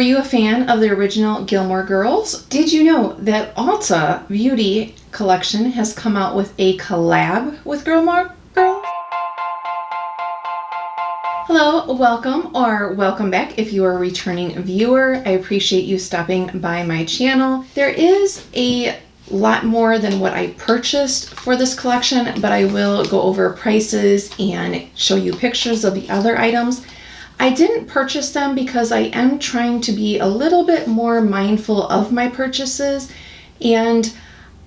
Are you a fan of the original Gilmore Girls? Did you know that Ulta Beauty collection has come out with a collab with Gilmore Girls? Hello, welcome or welcome back if you are a returning viewer. I appreciate you stopping by my channel. There is a lot more than what I purchased for this collection, but I will go over prices and show you pictures of the other items. I didn't purchase them because I am trying to be a little bit more mindful of my purchases, and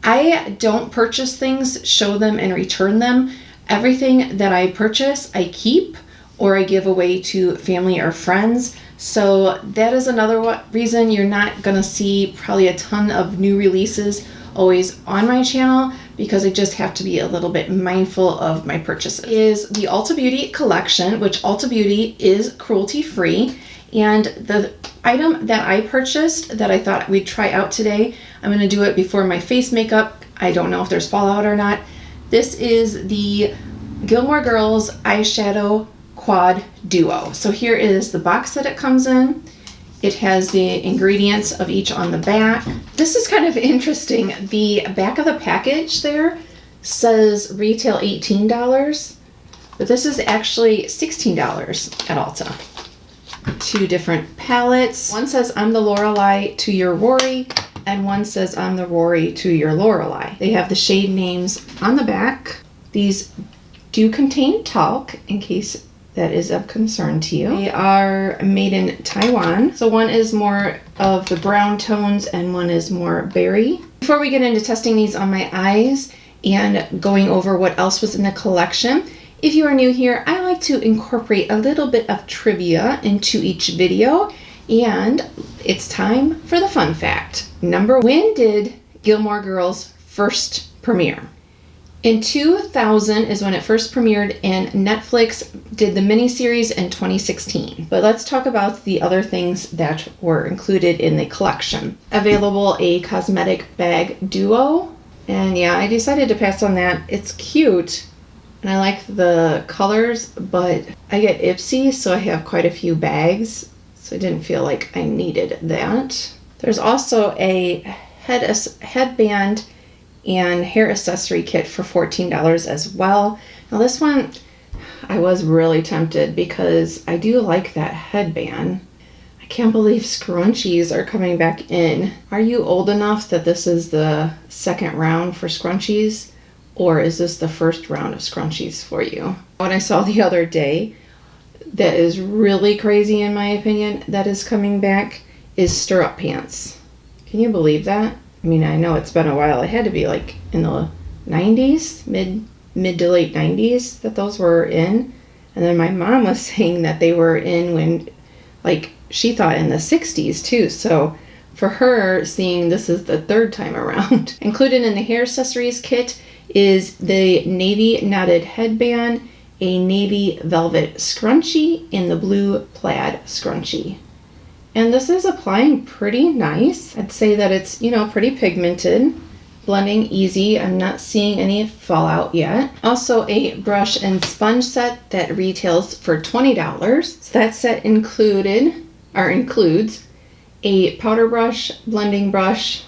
I don't purchase things, show them, and return them. Everything that I purchase, I keep or I give away to family or friends. So that is another reason you're not gonna see probably a ton of new releases always on my channel, because I just have to be a little bit mindful of my purchases. Is the Ulta Beauty collection, which Ulta Beauty is cruelty free, and the item that I purchased that I thought we'd try out today, I'm going to do it before my face makeup. I don't know if there's fallout or not. This is the Gilmore Girls Eyeshadow Quad Duo. So here is the box that it comes in. It has the ingredients of each on the back. This is kind of interesting. The back of the package there says retail $18, but this is actually $16 at Ulta. Two different palettes. One says I'm the Lorelai to your Rory, and one says I'm the Rory to your Lorelai. They have the shade names on the back. These do contain talc in case that is of concern to you. They are made in Taiwan. So one is more of the brown tones and one is more berry. Before we get into testing these on my eyes and going over what else was in the collection, if you are new here, I like to incorporate a little bit of trivia into each video, and it's time for the fun fact. When did Gilmore Girls first premiere? In 2000 is when it first premiered, and Netflix did the miniseries in 2016. But let's talk about the other things that were included in the collection. Available a cosmetic bag duo, and yeah, I decided to pass on that. It's cute, and I like the colors, but I get ipsy, so I have quite a few bags, so I didn't feel like I needed that. There's also a headband and hair accessory kit for $14 as well. Now this one, I was really tempted because I do like that headband. I can't believe scrunchies are coming back in. Are you old enough that this is the second round for scrunchies, or is this the first round of scrunchies for you? What I saw the other day that is really crazy in my opinion that is coming back is stirrup pants. Can you believe that? I mean, I know it's been a while. It had to be like in the 90s, mid to late 90s that those were in. And then my mom was saying that they were in when, like, she thought in the 60s too. So for her, seeing this is the third time around. Included in the hair accessories kit is the navy knotted headband, a navy velvet scrunchie, and the blue plaid scrunchie. And this is applying pretty nice. I'd say that it's, pretty pigmented, blending easy. I'm not seeing any fallout yet. Also a brush and sponge set that retails for $20. So that set includes a powder brush, blending brush,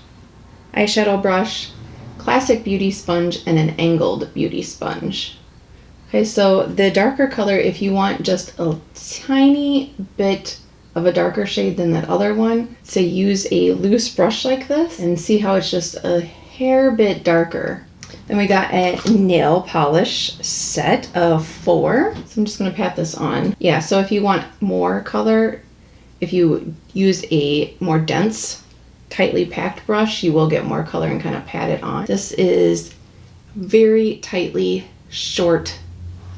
eyeshadow brush, classic beauty sponge, and an angled beauty sponge. Okay, so the darker color, if you want just a tiny bit of a darker shade than that other one, so use a loose brush like this and see how it's just a hair bit darker. Then we got a nail polish set of 4. So I'm just going to pat this on. Yeah, so if you want more color, if you use a more dense, tightly packed brush, you will get more color and kind of pat it on. This is very tightly short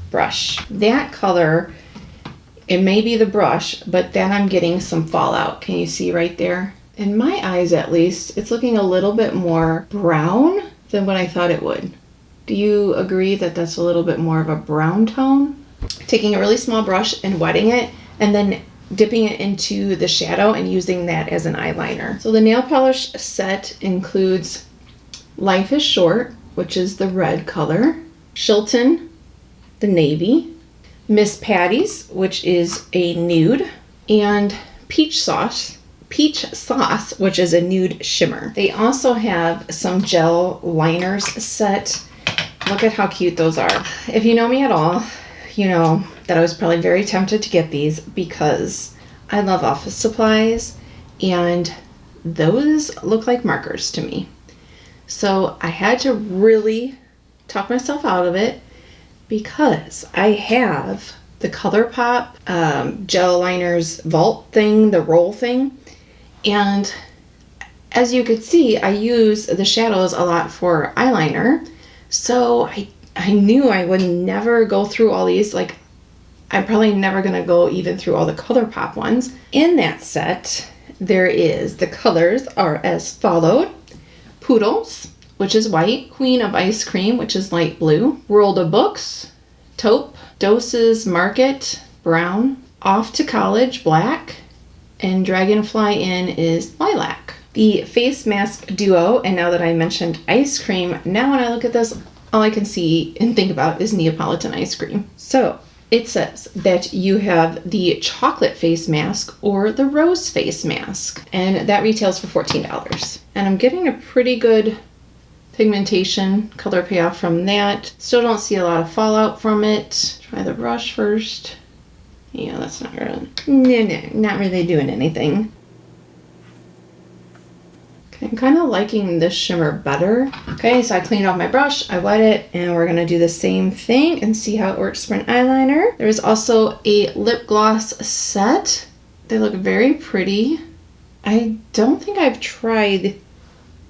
brush. That color, it may be the brush, but then I'm getting some fallout. Can you see right there? In my eyes, at least, it's looking a little bit more brown than what I thought it would. Do you agree that that's a little bit more of a brown tone? Taking a really small brush and wetting it, and then dipping it into the shadow and using that as an eyeliner. So the nail polish set includes Life is Short, which is the red color, Shilton, the navy, Miss Patty's, which is a nude, and Peach Sauce, Peach Sauce, which is a nude shimmer. They also have some gel liners set. Look at how cute those are. If you know me at all, you know that I was probably very tempted to get these because I love office supplies and those look like markers to me. So I had to really talk myself out of it because I have the ColourPop gel liners vault thing, the roll thing. And as you could see, I use the shadows a lot for eyeliner. So I knew I would never go through all these. Like, I'm probably never going to go even through all the ColourPop ones. In that set, there is, the colors are as followed. Poodles, which is white. Queen of Ice Cream, which is light blue. World of Books, taupe. Doses Market, brown. Off to College, black. And Dragonfly Inn is lilac. The face mask duo, and now that I mentioned ice cream, now when I look at this, all I can see and think about is Neapolitan ice cream. So it says that you have the chocolate face mask or the rose face mask, and that retails for $14. And I'm getting a pretty good pigmentation color payoff from that. Still don't see a lot of fallout from it. Try the brush first. Yeah, that's not really, not really doing anything. Okay, I'm kind of liking this shimmer better. Okay, so I cleaned off my brush, I wet it, and we're gonna do the same thing and see how it works for an eyeliner. There's also a lip gloss set. They look very pretty. I don't think I've tried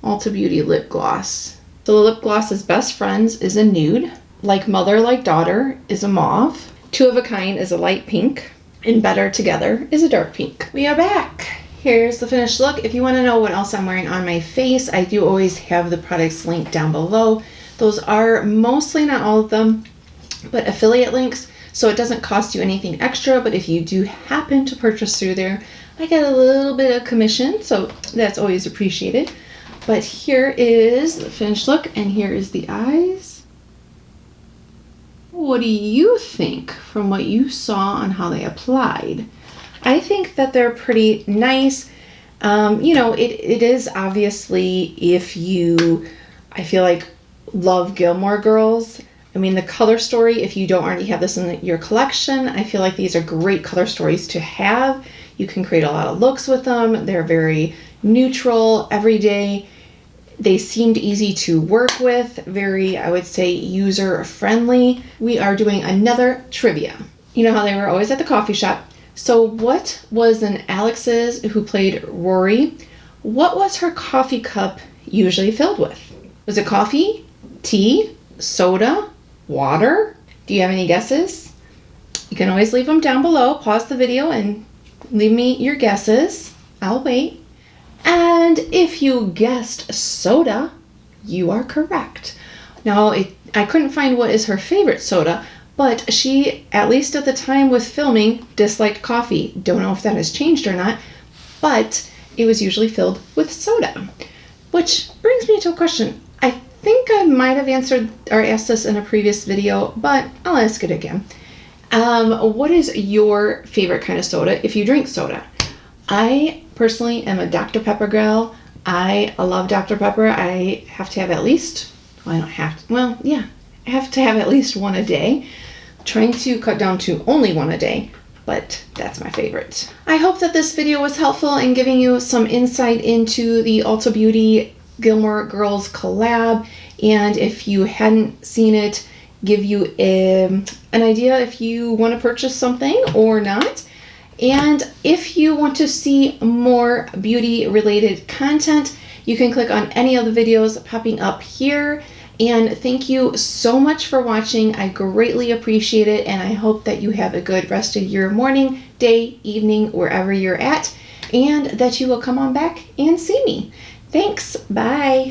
Ulta Beauty lip gloss. So the lip gloss's best friends is a nude. Like Mother, Like Daughter is a mauve. Two of a Kind is a light pink. And Better Together is a dark pink. We are back. Here's the finished look. If you want to know what else I'm wearing on my face, I do always have the products linked down below. Those are mostly, not all of them, but affiliate links. So it doesn't cost you anything extra, but if you do happen to purchase through there, I get a little bit of commission, so that's always appreciated. But here is the finished look, and here is the eyes. What do you think from what you saw on how they applied? I think that they're pretty nice. You know, it is obviously, if you, I feel like, love Gilmore Girls. I mean, the color story, if you don't already have this in your collection, I feel like these are great color stories to have. You can create a lot of looks with them. They're very neutral, everyday. They seemed easy to work with, very, I would say, user-friendly. We are doing another trivia. You know how they were always at the coffee shop. So what was an Alex's, who played Rory, what was her coffee cup usually filled with? Was it coffee, tea, soda, water? Do you have any guesses? You can always leave them down below. Pause the video and leave me your guesses. I'll wait. And if you guessed soda, you are correct. Now, I couldn't find what is her favorite soda, but she, at least at the time with filming, disliked coffee. Don't know if that has changed or not, but it was usually filled with soda. Which brings me to a question. I think I might have answered or asked this in a previous video, but I'll ask it again. What is your favorite kind of soda if you drink soda? I personally am a Dr. Pepper girl. I love Dr. Pepper. I have to have at least, well, I don't have to, well, yeah, I have to have at least one a day. I'm trying to cut down to only one a day, but that's my favorite. I hope that this video was helpful in giving you some insight into the Ulta Beauty Gilmore Girls collab, and if you hadn't seen it, give you an idea if you want to purchase something or not. And if you want to see more beauty related content, you can click on any of the videos popping up here. And thank you so much for watching. I greatly appreciate it, and I hope that you have a good rest of your morning, day, evening, wherever you're at, and that you will come on back and see me. Thanks. Bye.